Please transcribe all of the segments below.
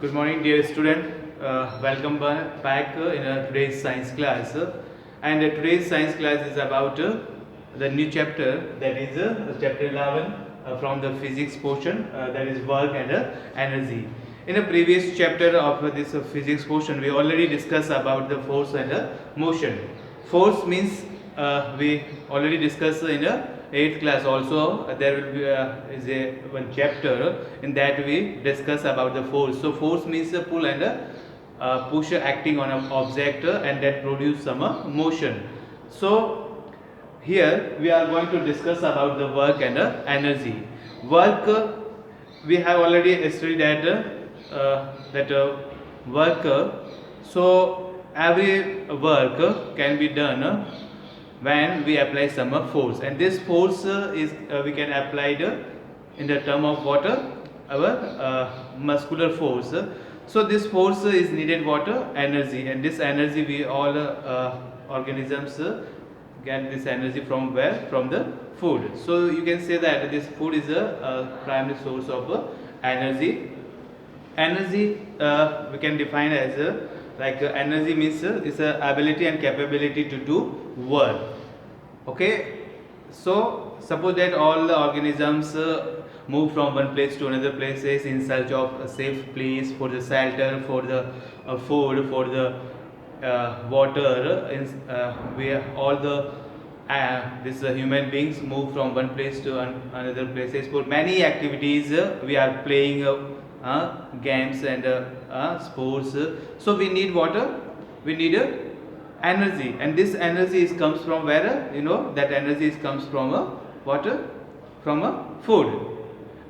Good morning, dear student. Welcome back in today's science class. And today's science class is about the new chapter, that is chapter 11 from the physics portion, that is work and energy. In a previous chapter of this physics portion, we already discussed about the force and motion. Force means we already discussed in 8th class also. There will be is a one chapter in that we discuss about the force. So force means a pull and a push acting on an object and that produce some motion. So here we are going to discuss about the work and energy. Work, we have already studied that work. So every work can be done when we apply some force, and this force is we can apply it in the term of water, our muscular force. So this force is needed water energy, and this energy we all organisms get this energy from where? From the food. So you can say that this food is a primary source of energy. Energy we can define as energy means is a ability and capability to do work. Okay, so suppose that all the organisms move from one place to another places in search of a safe place for the shelter, for the food, for the water. We all the these human beings move from one place to another places for many activities. We are playing games and sports. So we need water, we need energy, and this energy is comes from where? That energy is comes from water, from food.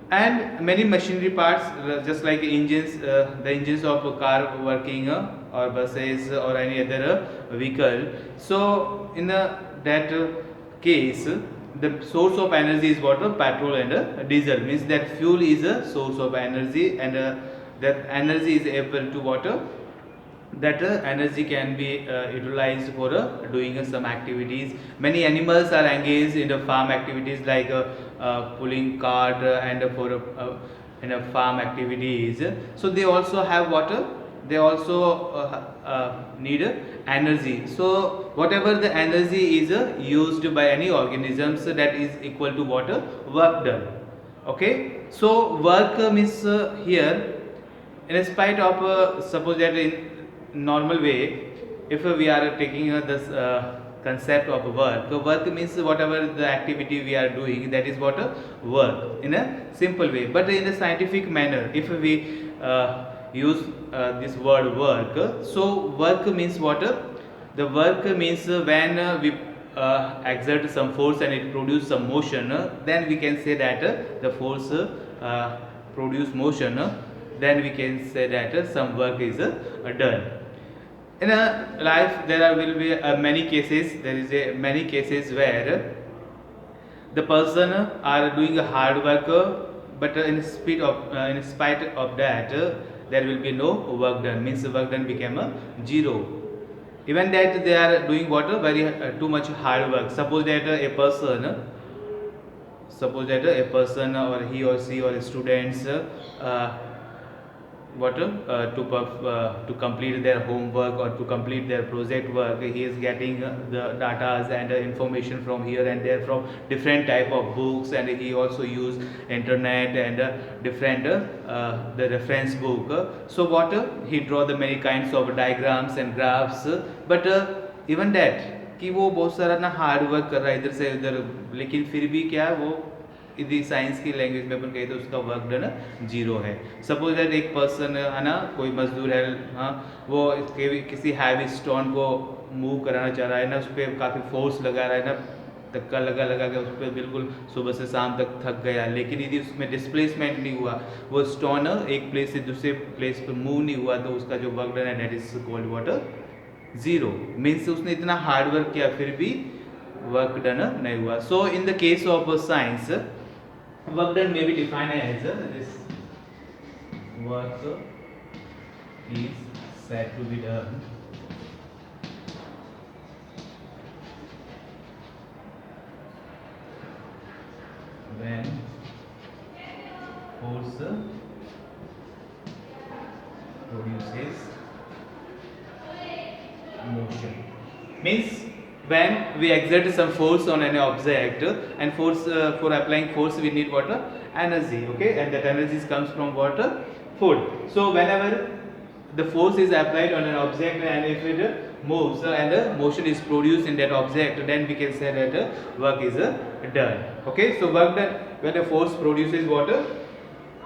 And many machinery parts, just like engines, the engines of a car working, or buses or any other vehicle. So in that case, the source of energy is water, petrol and diesel. Means that fuel is a source of energy, and that energy is able to water. That energy can be utilized for doing some activities. Many animals are engaged in the farm activities like pulling cart and for in a farm activities. So they also have water, they also need energy. So whatever the energy is used by any organisms, that is equal to water work done. Okay, so work means here, in spite of suppose that in normal way, if we are taking this concept of work means whatever the activity we are doing, that is what work in a simple way. But in a scientific manner, if we use this word work, so work means what? The work means when we exert some force and it produce some motion, then we can say that the force produce motion, then we can say that some work is done. In a life there will be many cases, there is a many cases where the person are doing a hard work, but in spite of that, there will be no work done, means work done became a zero. Even that they are doing what? Very too much hard work. Suppose that a person or he or she or students to complete their homework or to complete their project work, he is getting the data and information from here and there from different type of books, and he also use internet and different the reference book. So what he draw the many kinds of diagrams and graphs, but even that कि वो बहुत सारा ना hard work कर रहा है इधर से उधर, लेकिन फिर भी क्या वो यदि साइंस की लैंग्वेज में अपन कहें तो उसका वर्क डन जीरो है. सपोज दैट एक पर्सन है ना, कोई मजदूर है, हाँ, वो किसी हैवी स्टोन को मूव कराना चाह रहा है ना, उस पर काफ़ी फोर्स लगा रहा है ना, धक्का लगा लगा के उस पर बिल्कुल सुबह से शाम तक थक गया, लेकिन यदि उसमें डिस्प्लेसमेंट नहीं हुआ, वो स्टोन एक प्लेस से दूसरे प्लेस पर मूव नहीं हुआ, तो उसका जो वर्क डन है that is called water zero. Means उसने इतना हार्ड वर्क किया फिर भी वर्क डन नहीं हुआ. So in the case of science, work done may be defined as this work is said to be done when force produces motion. Means when we exert some force on an object, and force for applying force we need what? Energy. Okay, and that energy comes from what? Food. So whenever the force is applied on an object and if it moves and motion is produced in that object, then we can say that work is done. Okay, so work done when the force produces what?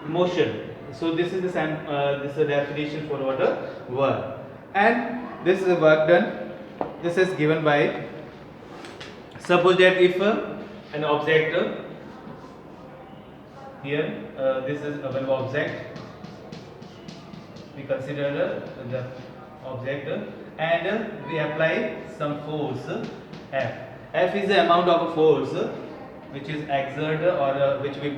Motion. So this is the this is the definition for what? Work. And this is work done. This is given by, suppose that if an object here, this is one object, we consider the object and we apply some force F. F is the amount of force which is exerted or which we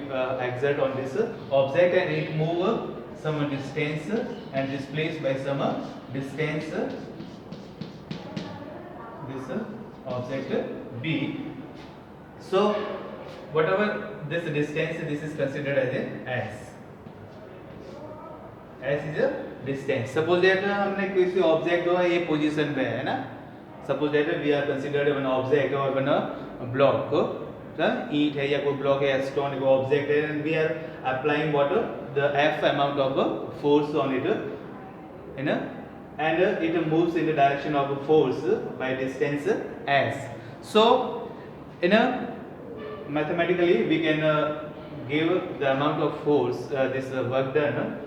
exert on this object, and it move some distance and displaced by some distance this object B. So whatever this distance, this is considered as a S. S is a distance. Suppose that हमने किसी object को ये position पे है ना, suppose that we are considered one object or one block, ईंट है या कोई block है या stone है, कोई object है, and we are applying what? The F amount of force on it, you know, and it moves in the direction of force by distance S. So in a mathematically we can give the amount of force, this work done,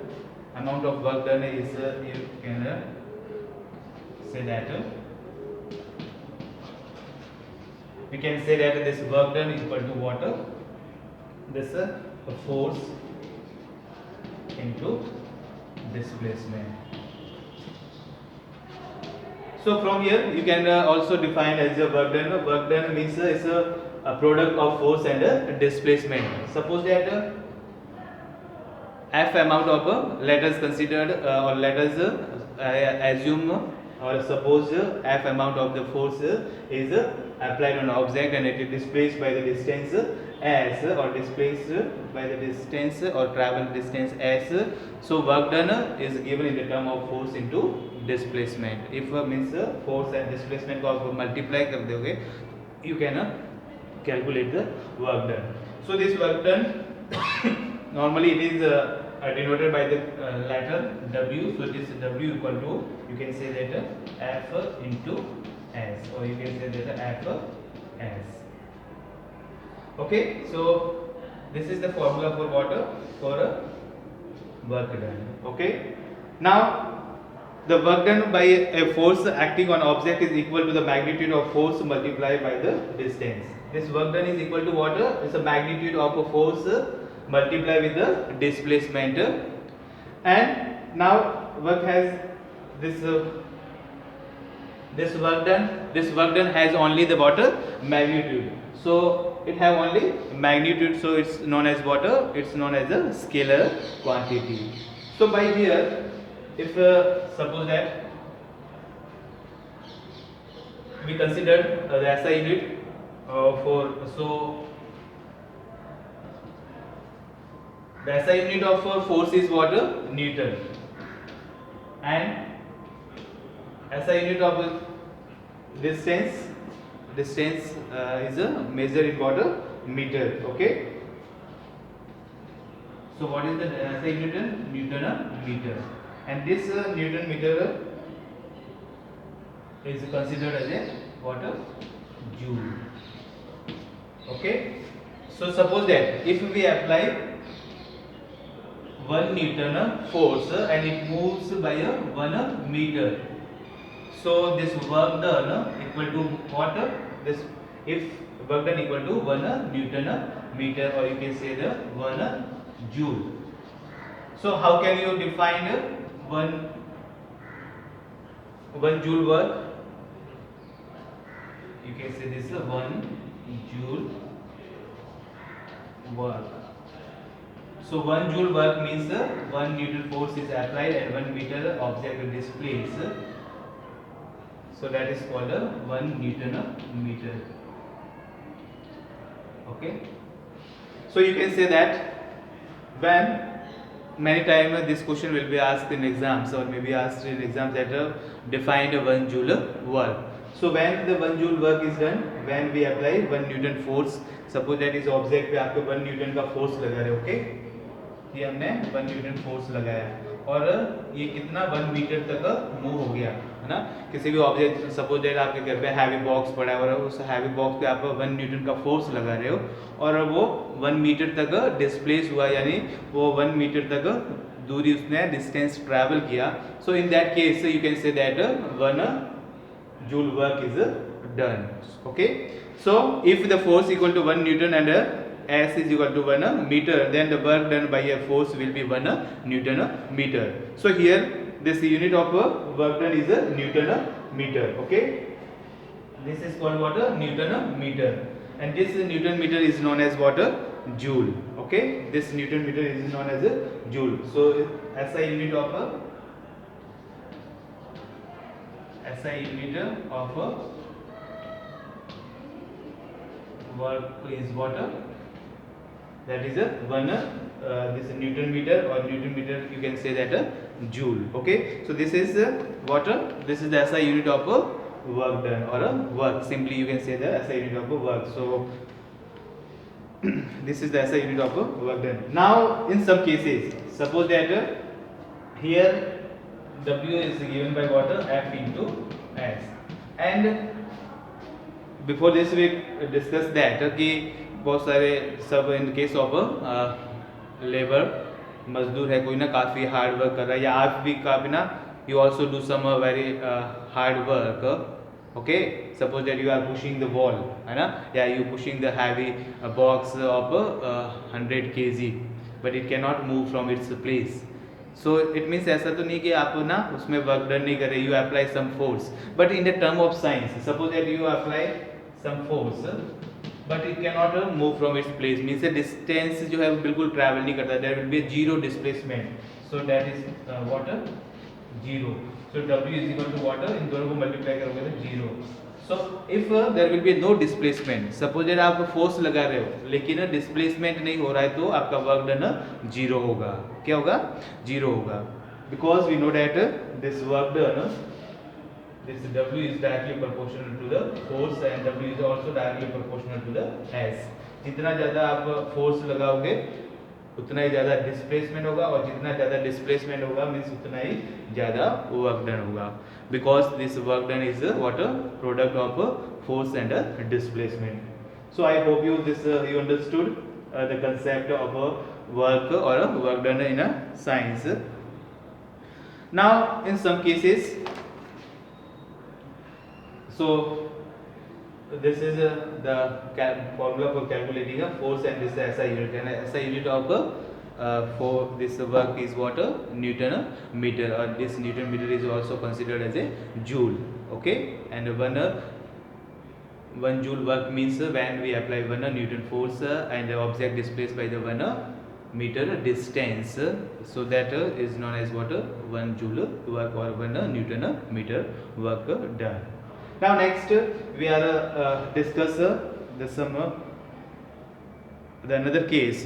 amount of work done is you can say that we can say that this work done is equal to what? This force into displacement. So from here you can also define as a work done. Work done means it's a product of force and displacement. Suppose that F amount of let us consider or let us assume or suppose F amount of the force is applied on an object and it is displaced by the distance S, or displaced by the distance or travel distance S. So work done is given in the term of force into displacement. If means force and displacement को आप multiply कर दोगे, you can calculate the work done. So this work done normally it is denoted by the letter W. So this W equal to, you can say that F into S, or you can say that F S. Okay, so this is the formula for what? For work done. Okay, now the work done by a force acting on object is equal to the magnitude of force multiplied by the distance. This work done is equal to what? It's a magnitude of a force multiplied with the displacement. And now work has this this work done has only the what? Magnitude. So it have only magnitude, so it's known as what? It's known as a scalar quantity. So by here, if suppose that we consider the SI unit for, so the SI unit of force is what? Newton, and SI unit of distance is measured in what? Meter. Okay, so what is the SI Newton? Newton meter, and this Newton meter is considered as a what? Joule. Okay, so suppose that if we apply 1 Newton force and it moves by 1 meter, so this work done equal to what? This, if work done equal to 1 Newton meter, or you can say the 1 joule. So how can you define 1 joule work? You can say this 1 joule work. So 1 joule work means 1 Newton force is applied and 1 meter object is displaced. So that is called 1 Newton meter. Okay. So you can say that when many times this question will be asked in exams or maybe asked in exams that define a 1 joule work. So when the 1 joule work is done, when we apply 1 Newton force, suppose that इस object पे आपको 1 Newton का force लगा रहे, okay, ये हमने 1 Newton force लगाया और ये कितना 1 मीटर तक मूव हो गया, है ना. किसी भी ऑब्जेक्ट, सपोज दैट आपके घर पे हैवी बॉक्स पड़ा है और उस हैवी बॉक्स पे आप 1 न्यूटन का फोर्स लगा रहे हो और वो 1 मीटर तक डिस्प्लेस हुआ, यानी वो 1 मीटर तक दूरी उसने डिस्टेंस ट्रैवल किया. So in that case you can say that 1 joule work is done. Okay, so if the force equal to 1 Newton and S is equal to 1 meter, then the work done by a force will be 1 Newton meter. So here this unit of work done is a Newton meter. Okay, this is called what? Newton meter, and this Newton meter is known as what? Joule. Okay, this Newton meter is known as a joule. So SI unit of SI unit of work is what? That is a 1 this Newton meter, or Newton meter you can say that a joule. Okay, so this is what? This is the SI unit of work done, or work. Simply you can say the SI unit of work. So this is the SI unit of work done. Now in some cases, suppose that here W is given by what? F into S, and before this we discussed that कि बहुत सारे सब in case of labour मजदूर है कोई ना, काफ़ी hard work कर रहा है, या आप भी काफ़ी ना, you also do some very hard work. Okay, suppose that you are pushing the wall, है ना, या you pushing the heavy box of 100 kg but it can not move from its place. So it means ऐसा तो नहीं कि आप ना उसमें वर्क डन नहीं कर रहे, you apply some force, but in the term of science suppose that you apply some force but it can not move from its place, means distance जो है वो बिल्कुल ट्रैवल नहीं करता, there will be zero displacement. So that is water zero. So W is equal to water, इन दोनों को multiply करोगे तो जीरो. So if there will be no displacement, suppose that आप फोर्स लगा रहे हो लेकिन डिस्प्लेसमेंट नहीं हो रहा है, तो आपका वर्क डन जीरो होगा. क्या होगा? जीरो होगा, because we know that this work done, this W is directly proportional to the force and W is also directly proportional to the S. जितना ज़्यादा आप फोर्स लगाओगे उतना ही ज़्यादा डिस्प्लेसमेंट होगा, और जितना ज़्यादा डिस्प्लेसमेंट होगा मीन्स उतना ही ज़्यादा वर्क डन होगा, because this work done is what? Product of force and displacement. So I hope you this you understood the concept of work और work done in science. Now in some cases, so this is the formula for calculating a force, and this is SI unit, and SI unit of for this work is what? Newton meter, or this Newton meter is also considered as a joule. Okay, and 1 joule work means when we apply 1 Newton force and the object displaced by the 1 meter distance, so that is known as what? 1 joule work or 1 Newton meter work done. Now next we are discuss the another case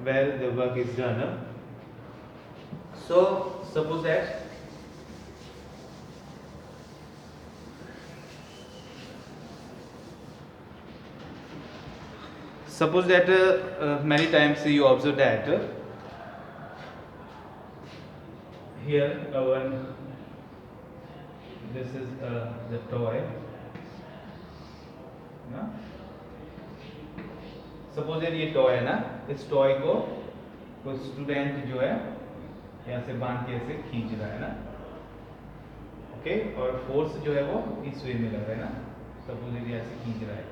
where the work is done. So suppose that many times you observe that here one, this is the toy ना, suppose ये toy है ना, इस toy को कोई student जो है यहाँ से बांध के ऐसे खींच रहा है ना. ओके, और फोर्स जो है वो इस वे में लग रहा है ना, सपोज ये ऐसे खींच रहा है.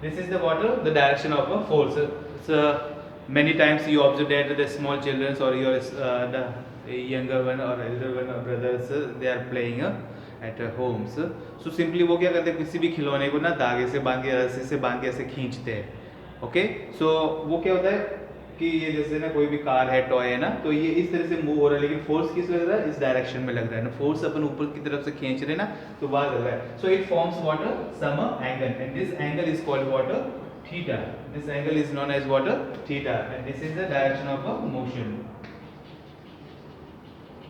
This is the water, the direction of a force. So many times you observe that the small children or your the younger one or elder one or brothers, they are playing at homes. So simply वो क्या करते हैं, किसी भी खिलौने को ना धागे से बांध के, रस्सी से बांध के ऐसे खींचते हैं. ओके, सो वो क्या होता है, कि ये जैसे ना कोई भी कार है, टॉय है ना, तो ये इस तरह से मूव हो रहा है, लेकिन फोर्स किस लग रहा है, इस डायरेक्शन में लग रहा है ना, फोर्स अपन ऊपर की तरफ से खींच रहे हैं ना, तो वहां लग रहा है. So it forms what, some angle, and this angle is called what, theta. This angle is known as what, theta, and this is the direction of a motion,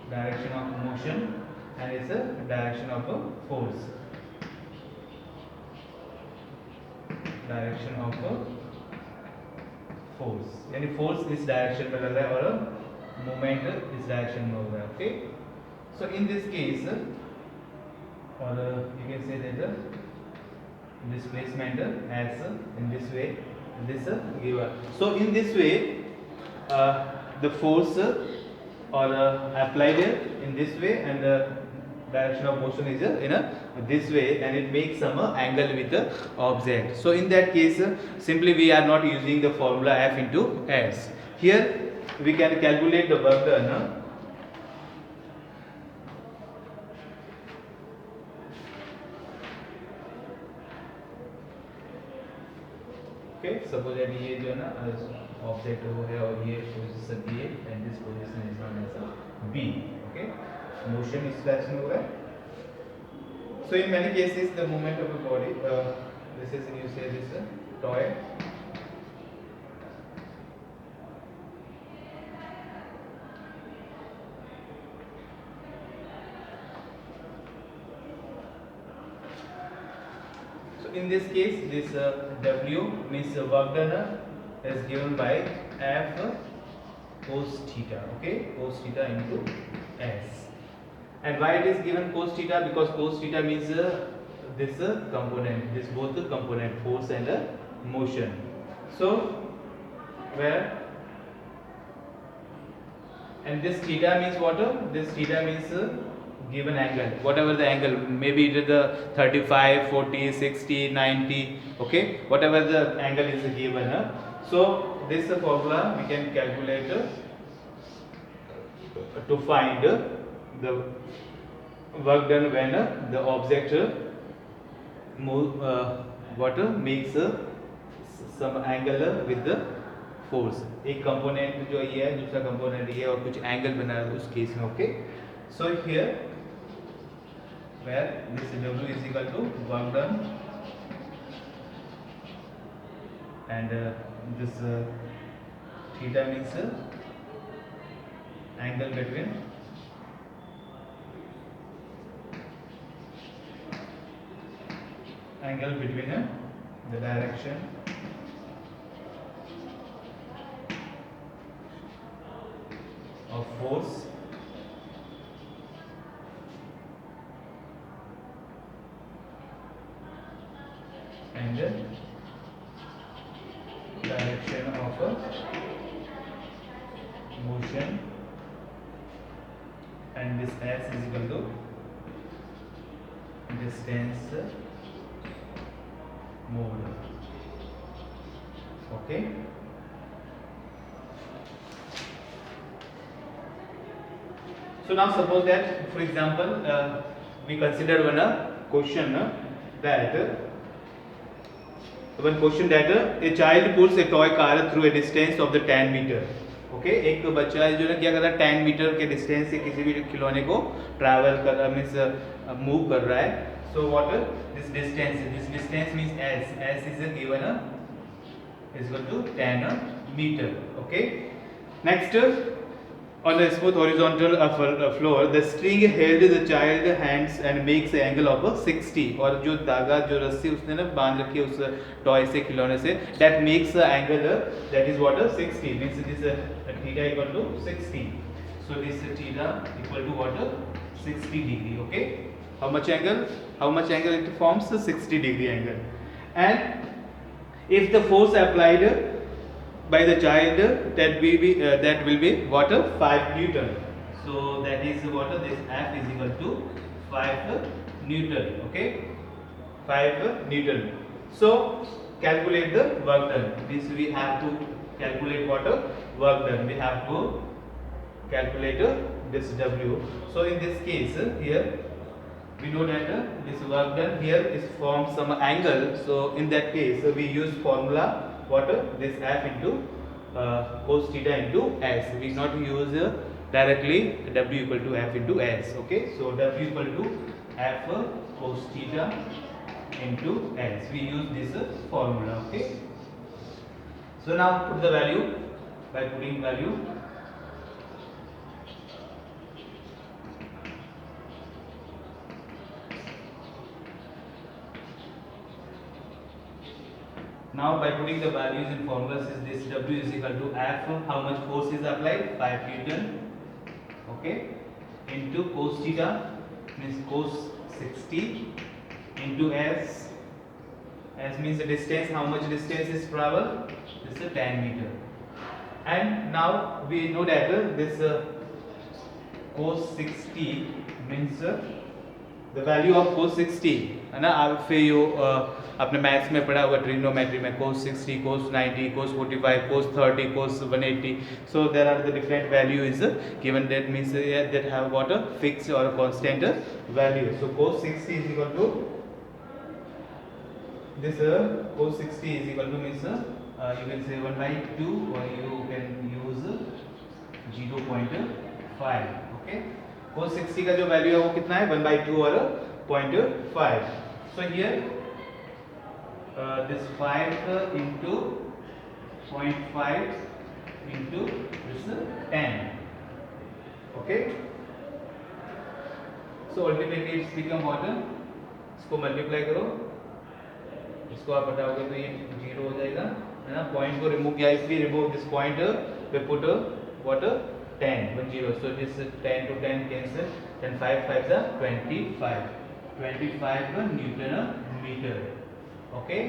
direction of motion, and it's a direction of a force, direction of a force, यानी force इस direction में लग रहा है और movement इस direction में हो रहा है. Okay, so in this case, or you can say that the displacement as in this way, this given. So in this way, the force or applied in this way, and the direction of motion is in this way, and it makes some angle with the object. So in that case, simply we are not using the formula F into S. Here we can calculate the work done. Okay, suppose that ये जो है ना object वो है और ये position B है, and this position is known as B. Okay, motion इस डायरेक्शन में हो रहा है. So in many cases the movement of a body, this is you say this toy, in this case this W means work done is given by F cos theta. Okay, cos theta into S. And why it is given cos theta? Because cos theta means this component, this both the component, force and motion. So where, and this theta means what? This theta means given angle, whatever the angle, maybe it is the 35, 40, 60, 90. Okay, whatever the angle is given. So this formula we can calculate to find the work done when the object move, what makes some angle with the force. एक component जो ये है, दूसरा component ये, और कुछ angle बना है उस केस में. Okay, so here where this W is equal to work done, and this theta means angle between the direction of force and direction of motion, and this S is equal to distance moved. Okay, so now suppose that, for example, we consider one question that a child pulls a toy car through a distance of the 10 meter. Okay, एक बच्चा जो है क्या कर रहा है, 10 metre के distance से किसी भी खिलौने को ट्रैवल कर रहा है, मीन्स मूव कर रहा है. So what this distance means s is given is equal to 10 meter. Okay, next, on the smooth horizontal floor, the string held the child hands and makes an angle of 60. और जो धागा, जो रस्सी उसने ना बांध रखी है उस टॉय से, खिलौने से, that makes the angle, that is what, 60, means this theta equal to 60. So this theta equal to what, 60 degree. Okay, how much angle it forms? 60 degree angle. And if the force applied by the child, that will be what, 5 Newton. So that is what, this F is equal to 5 Newton. Okay, 5 Newton. So calculate the work done. This we have to calculate what, work done. We have to calculate this W. So in this case here we know that this work done here is form some angle. So in that case we use formula what, this F into cos theta into s. We not use directly W equal to F into S. Okay, so W equal to F cos theta into S. We use this formula. Okay, so now put the value. By putting value, now by putting the values in formulas, is this W is equal to F, how much force is applied, 5 Newton, okay, into cos theta means cos 60 into S. S means the distance, how much distance is travel, this is 10 meter. And now we know that this cos 60 means the value of cos 60 है ना. आप फिर यो अपने maths में पढ़ा होगा trigonometry में, cos 60, cos 90, cos 45, cos 30, cos 180. So there are the different value is given, that means that have got a fixed or a constant value. So cos 60 is equal to this cos 60 is equal to means you can say 1 by 2 or you can use 0.5. okay, cos 60 का जो value है वो कितना है, 1 by 2 और 0.5. so here this 5 into 0.5 into this 10. okay, so ultimately it's become what, इसको multiply करो, इसको आप हटाओगे तो ये 0 हो जाएगा है ना. पॉइंट को रिमूव किया, if we remove this point we put what 10 0. so this 10 to 10 cancel, then 5 5 is 25 Newton meter. okay,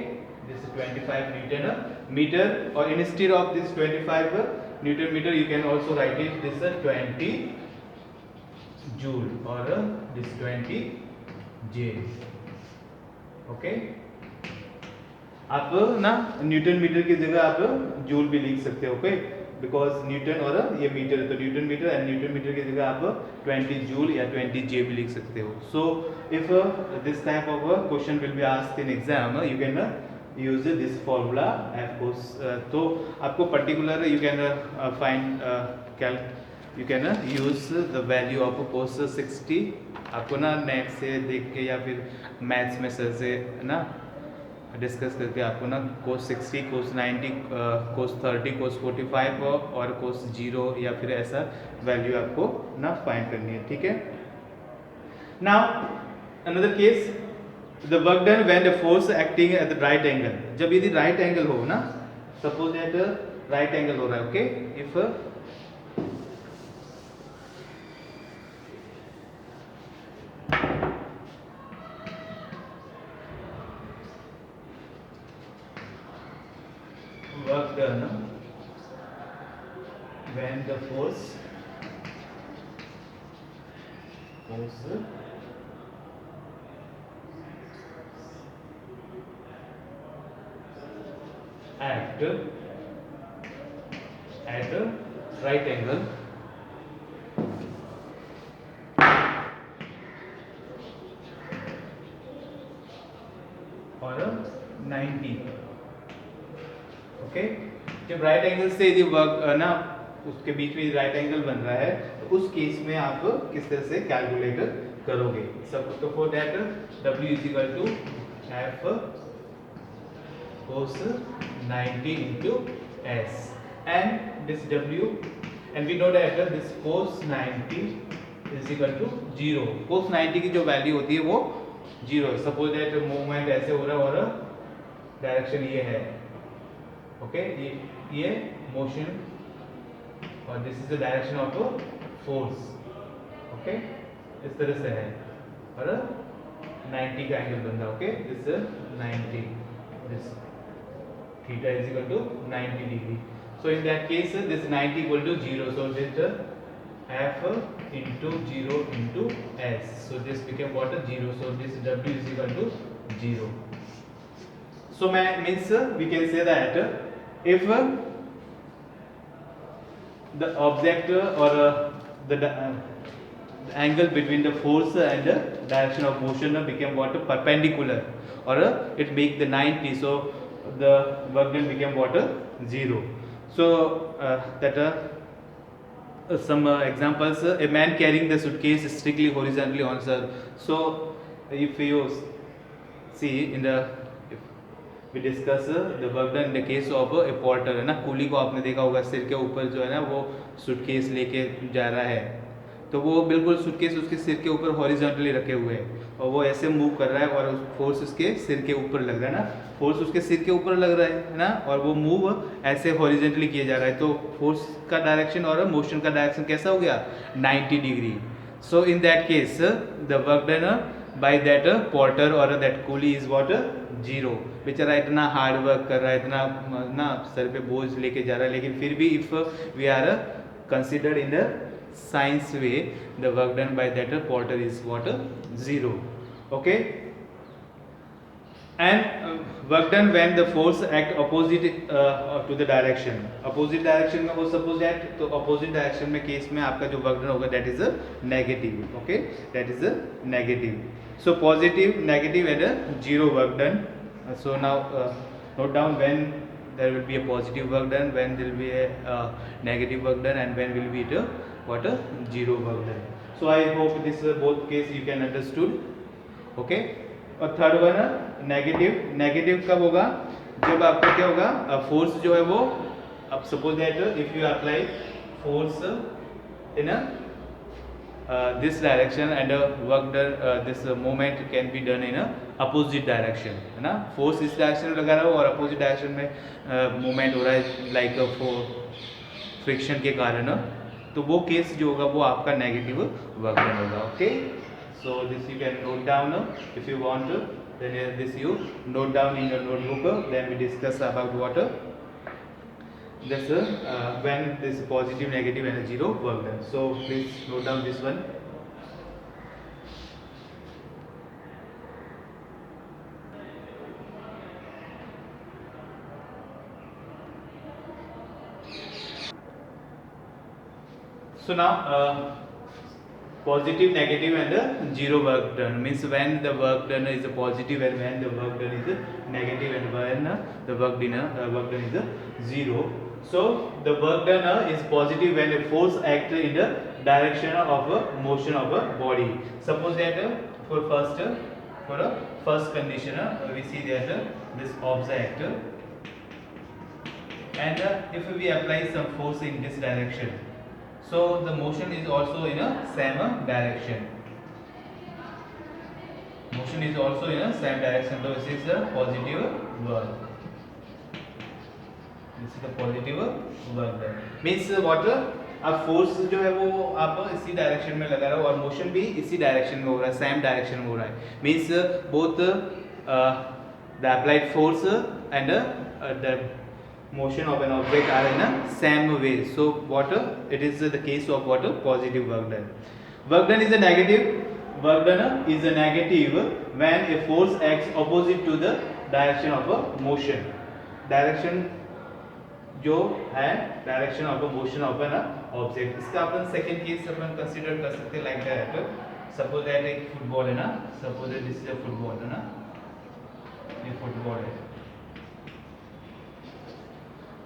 this is 25 Newton meter, or instead of this 25 Newton meter you can also write it this 20 joule or this 20 J. okay, आप ना Newton metre की जगह आप joule भी लिख सकते हो. Okay, because Newton और ये मीटर है तो newton metre, and newton metre की जगह आप 20 जूल या 20 जे भी लिख सकते हो. So if this type of question will be asked in exam, you can use this formula F cos. तो आपको particular you can find you can use the value of cos 60. आपको ना नेट से देख के या फिर मैथ्स में सर से ना डिस्कस करके आपको ना कोस 60, कोस 90, कोस 30, कोस 45 और कोस 0 या फिर ऐसा वैल्यू आपको ना फाइंड करनी है. ठीक है. Now another case, the work done when the force acting at the right angle. जब यदि राइट एंगल हो ना, सपोज दैट राइट एंगल हो रहा है. Okay, if work done when the force act at a right angle or a 90. Okay, जब right angle से यदि वर्क ना उसके बीच में राइट एंगल बन रहा है तो उस केस में आप किस तरह से कैलकुलेट करोगे. सब तो for that W is equal to F cos 90 into S, and this W, and we know that this cos 90 is equal to 0. cos 90 की जो वैल्यू होती है वो 0 है. सपोज दैट मूवमेंट ऐसे हो रहा है और डायरेक्शन ये है. ओके, ये मोशन और this is the direction of force. Okay, इस तरह से है और 90 का एंगल बन रहा है. Okay, this 90, this theta is equal to 90 degree. So in that case this 90 equal to 0. So this F into 0 into S. So this became what, 0. So this W is equal to 0. So means we can say that if the object or the angle between the force and the direction of motion became what, perpendicular, or it make the 90, so the work done became what, 0. So that some examples, a man carrying the suitcase strictly horizontally on sir. So if you see in the, if we discuss the work done in the case of a porter है ना, coolie को आपने देखा होगा सिर के ऊपर जो है ना वो सूटकेस लेके जा रहा है, तो वो बिल्कुल सूटकेस उसके सिर के ऊपर हॉरिजॉन्टली रखे हुए है और वो ऐसे मूव कर रहा है और फोर्स उसके सिर के ऊपर लग रहा है ना, फोर्स उसके सिर के ऊपर लग रहा है ना, और वो मूव ऐसे हॉरिजॉन्टली किया जा रहा है, तो फोर्स का डायरेक्शन और मोशन का डायरेक्शन कैसा हो गया 90 degree. So in that case the work done by that porter और that coolie is what zero. बेचारा इतना हार्ड वर्क कर रहा है, इतना ना सर पे बोझ लेके जा रहा है, लेकिन फिर भी if we are considered in the science way, the work done by that porter is what zero. Okay, and work done when the force act opposite to the direction. Opposite direction में वो suppose that, तो opposite direction में case में आपका जो work done होगा that is a negative. Okay, that is a negative. So positive, negative and a zero work done. So now note down when there will be a positive work done, when there will be a negative work done, and when will be it what a zero work done. So I hope this both case you can understood. Okay, और third one negative. Negative कब होगा, जब आपका क्या होगा force जो है वो, अब suppose that if you apply force in this direction and work done, this movement can be done in a opposite direction है ना, फोर्स इस डायरेक्शन में लगा रहा हो और अपोजिट डायरेक्शन में मूवमेंट हो रहा है लाइक फ्रिक्शन के कारण, तो वो केस जो होगा वो आपका नेगेटिव वर्क डन होगा. Okay, so this you can note down if you want, then this you note down in your notebook. Then we discuss about what this when this positive, negative and zero work done. So please note down this one. So now positive, negative and zero work done means when the work done is a positive and when the work done is a negative and when the work done is a zero. So the work done is positive when a force acts in the direction of a motion of a body. Suppose that for a first condition we see that this object, and if we apply some force in this direction, so the motion is also in a same direction. Motion is also in a same direction. So this is the positive work. This is the positive work done. Means what? अब force जो है वो आप इसी direction में लगा रहे हो और मोशन भी इसी डायरेक्शन में हो रहा है, सेम डायरेक्शन में हो रहा है. Means both the applied force and the motion of an object are in a same way. So what it is the case of what positive work done. Work done is a negative. Work done is a negative when a force acts opposite to the direction of a motion. Direction जो है direction of motion of an object. इसका अपन second case अपन consider कर सकते हैं like that. Suppose that एक football है ना, suppose that this is a football है ना, ये फुटबॉल है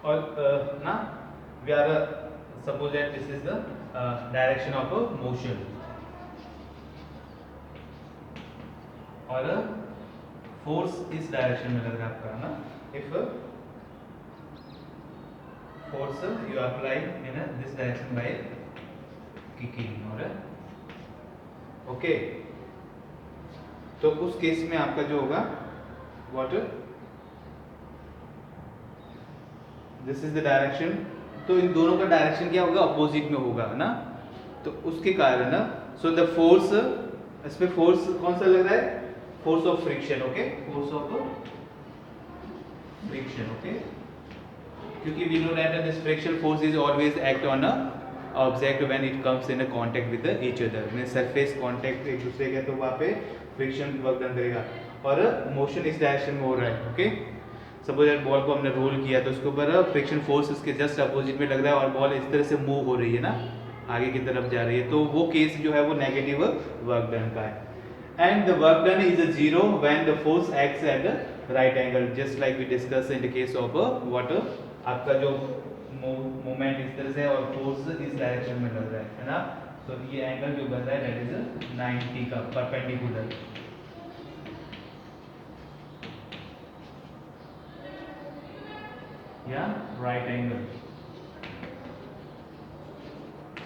और ना we are suppose that this is the direction of motion और फोर्स इस डायरेक्शन में लग रहा है आपका ना. इफ force you apply in this direction by kicking or okay, तो उस केस में आपका जो होगा what this is the direction, तो इन दोनों का डायरेक्शन क्या होगा अपोजिट में होगा ना, तो उसके कारण ना सो द फोर्स, इसमें फोर्स कौन सा लग रहा है, force of friction. Okay, force of friction. Okay, क्योंकि we know that this friction force is always act on a object when it comes in a contact with each other. में surface contact एक दूसरे के, तो वहाँ पे friction work done करेगा और मोशन इस डायरेक्शन में हो रहा है. ओके, सपोज दैट बॉल को हमने रोल किया तो उसके ऊपर फ्रिक्शन फोर्स उसके जस्ट अपोजिट में लग रहा है और बॉल इस तरह से मूव हो रही है ना, आगे की तरफ जा रही है, तो वो केस जो है वो नेगेटिव वर्क डन का है. And the work done is a zero when the force acts at a right angle, just like we discussed in the case of what आपका जो मोमेंट इस तरह से और फोर्स इस डायरेक्शन में लग रहा है ना, तो ये एंगल जो बन रहा है दैट इज 90 का परपेंडिकुलर या right angle.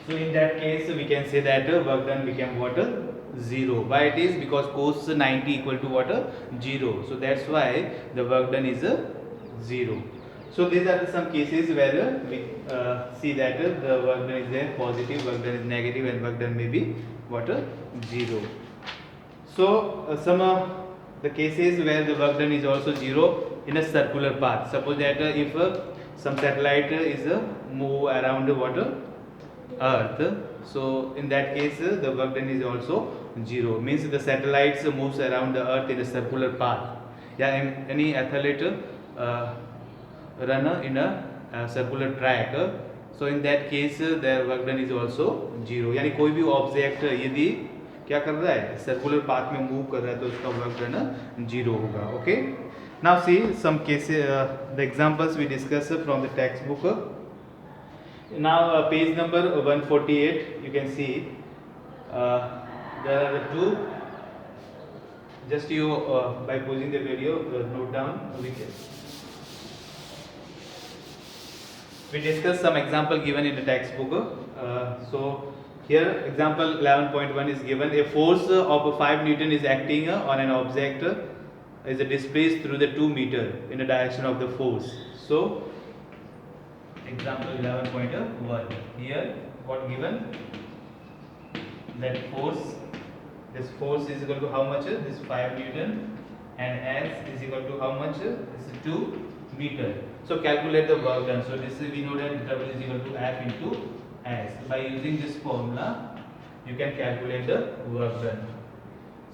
So in that case we can say that work done became what? 0. Why it is? Because cos 90 equal to what? 0. So that's why the work done is 0. So these are some cases where we see that the work done is positive, work done is negative, and work done may be what? 0. So some the cases where the work done is also 0 in a circular path. Suppose that if some satellite is move around what? Earth. So in that case the work done is also 0. Means the satellites moves around the earth in a circular path. Yeah, any athlete run in a circular track. So in that case their work done is also 0. यानी कोई भी object यदि क्या कर रहा है circular path में move कर रहा है तो उसका वर्क डन 0 होगा. Okay, now see some cases the examples we discuss from the text book. Now page number 148 you can see there are the two, just you by pausing the video note down. We discuss some example given in the textbook. So here example 11.1 is given. A force of 5 Newton is acting on an object is displaced through the 2 meter in the direction of the force. So example 11.1, here what given, that force, this force is equal to how much? This 5 Newton, and S is equal to how much? This is 2 meter. So calculate the work done. So this we know that W is equal to F into S. By using this formula you can calculate the work done.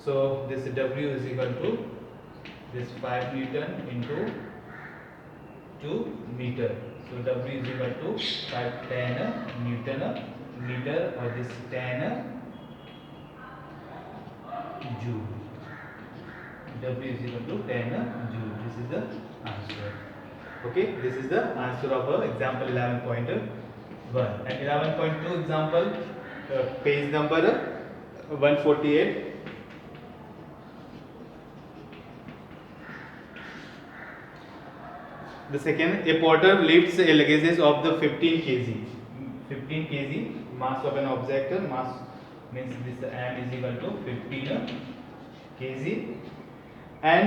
So this W is equal to this 5 Newton into 2 meter. So W is equal to 10 Newton meter, or this 10 joule. W is equal to 10 joule. This is the answer. Okay, this is the answer of example 11.1. And 11.2 example, page number 148. The second, a porter lifts a luggages of the 15 kg. 15 kg mass of an object. Mass means this M is equal to 15 kg, and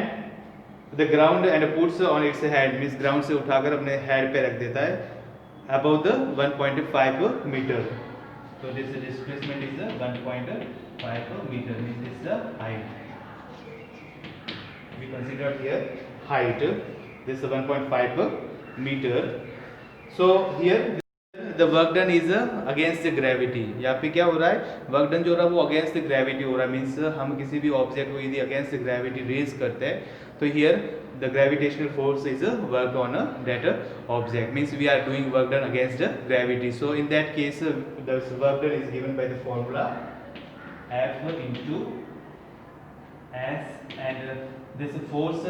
the ground and puts on its head, means ground से उठाकर अपने head पे रख देता है above the 1.5 meter. So this displacement is 1.5 meter. Means this is the height. We consider here height. This is 1.5 meter. So here the work done is against the gravity. यहाँ पे क्या हो रहा है, वर्क डन जो हो रहा है वो अगेंस्ट द ग्रेविटी हो रहा है. मीन्स हम किसी भी ऑब्जेक्ट को यदि अगेंस्ट द ग्रेविटी रेज करते हैं तो here the gravitational force is work on that object. Means we are doing work done against the gravity. So in that case the work done is given by the formula F into S, and this force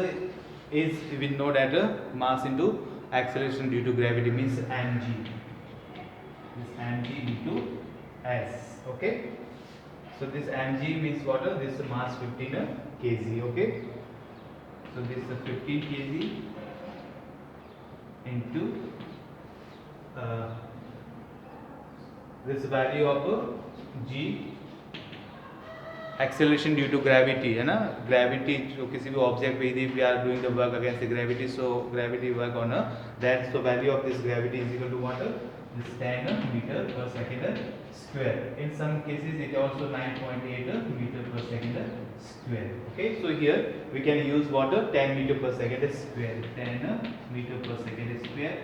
is, we know that mass into acceleration due to gravity, means mg. This mg into S. Okay, so this mg means what? This mass 15 kg. Okay, so this is 15 kg into this value of g, acceleration due to gravity है ना. Gravity जो किसी भी object पे यदि we are doing the work against the gravity, so gravity work on that. So value of this gravity is equal to what? This 10 metre per second square. In some cases it also 9.8 metre per second square. Okay, so here we can use what? 10 metre per second square. 10 metre per second square.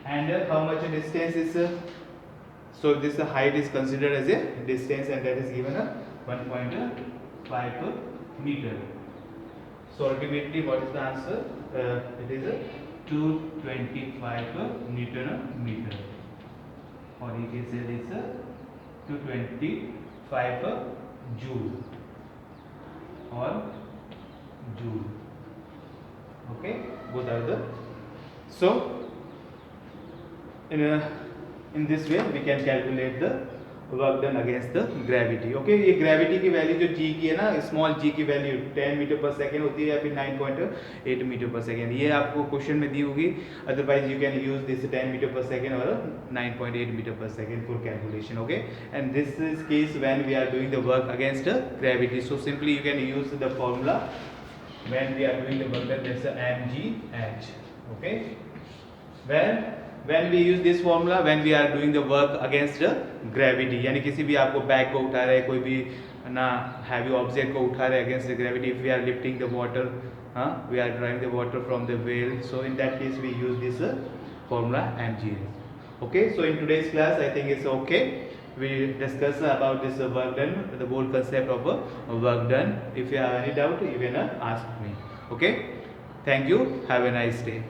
And how much distance is, so this height is considered as a distance, and that is given 1.5 meter. So ultimately what is the answer? It is 225 Newton meter, or you can say this 225 joule or joule. Okay, both are the. So in this way we can calculate the work done against the gravity. Okay, ये gravity की value जो g की है ना, small g की value 10 metre पर second होती है या फिर 9.8 मीटर पर सेकेंड, ये आपको क्वेश्चन में दी होगी. Otherwise you can use this 10 metre पर सेकेंड और 9.8 मीटर पर second for calculation. Okay, and this is case when we are doing the work against gravity. So simply you can use the formula when we are doing the work done, that's mgh. Okay, when we use this formula when we are doing the work against the gravity, यानी किसी भी आपको bag को उठा रहे, कोई भी ना हैवी ऑब्जेक्ट को उठा रहे against the gravity, if we are lifting the water, we are drawing the water from the whale, so in that case we use this formula mgh. Okay, so in today's class I think it's okay, we discuss about this work done, the whole concept of work done. If you have any doubt you can ask me. Okay, thank you, have a nice day.